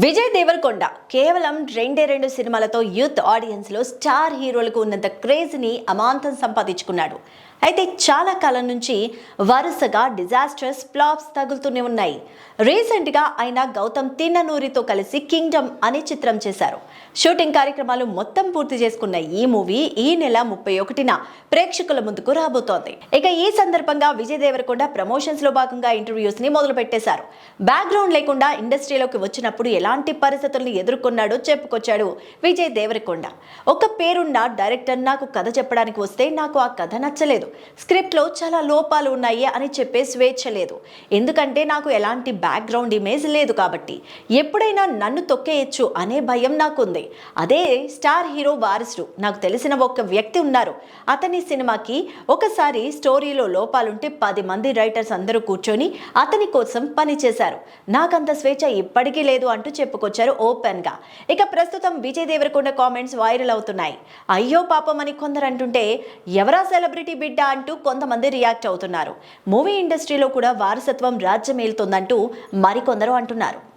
విజయ్ దేవరకొండ కేవలం రెండు సినిమాలతో యూత్ ఆడియన్స్ లో స్టార్ హీరోలకు ఉన్నంత క్రేజ్ని అమాంతం సంపాదించుకున్నాడు. అయితే చాలా కాలం నుంచి వరుసగా డిజాస్టర్స్ ఫ్లాప్స్ తగులుతూనే ఉన్నాయి. రీసెంట్గా ఆయన గౌతమ్ తిన్ననూరితో కలిసి కింగ్డమ్ అనే చిత్రం చేశారు. షూటింగ్ కార్యక్రమాలు మొత్తం పూర్తి చేసుకున్న ఈ మూవీ ఈ నెల 31న ప్రేక్షకుల ముందుకు రాబోతోంది. ఇక ఈ సందర్భంగా విజయ్ దేవరకొండ ప్రమోషన్స్ లో భాగంగా ఇంటర్వ్యూస్ ని మొదలు పెట్టేశారు. బ్యాక్గ్రౌండ్ లేకుండా ఇండస్ట్రీలోకి వచ్చినప్పుడు ఎలాంటి పరిస్థితుల్ని ఎదుర్కొన్నాడో చెప్పుకొచ్చాడు విజయ్ దేవరకొండ. ఒక పేరున్న డైరెక్టర్ నాకు కథ చెప్పడానికి వస్తే నాకు ఆ కథ నచ్చలేదు, స్క్రిప్ట్ లో చాలా లోపాలు ఉన్నాయి అని చెప్పే స్వేచ్ఛ లేదు. ఎందుకంటే నాకు ఎలాంటి బ్యాక్గ్రౌండ్ ఇమేజ్ లేదు కాబట్టి ఎప్పుడైనా నన్ను తొక్కేయచ్చు అనే భయం నాకుంది. అదే స్టార్ హీరో వారసుడు నాకు తెలిసిన ఒక వ్యక్తి ఉన్నారు. అతని సినిమాకి ఒకసారి స్టోరీలో లోపాలుంటే 10 మంది రైటర్స్ అందరూ కూర్చొని అతని కోసం పని చేశారు. నాకంత స్వేచ్ఛ ఇప్పటికీ లేదు అంటూ చెప్పుకొచ్చారు ఓపెన్ గా. ఇక ప్రస్తుతం విజయ్ దేవరకొండ కామెంట్స్ వైరల్ అవుతున్నాయి. అయ్యో పాపం అని కొందరు అంటుంటే ఎవరా సెలబ్రిటీ బిడ్డ అంటూ కొంతమంది రియాక్ట్ అవుతున్నారు. మూవీ ఇండస్ట్రీలో కూడా వారసత్వం రాజ్యమేలుతోందంటూ మరికొందరు అంటున్నారు.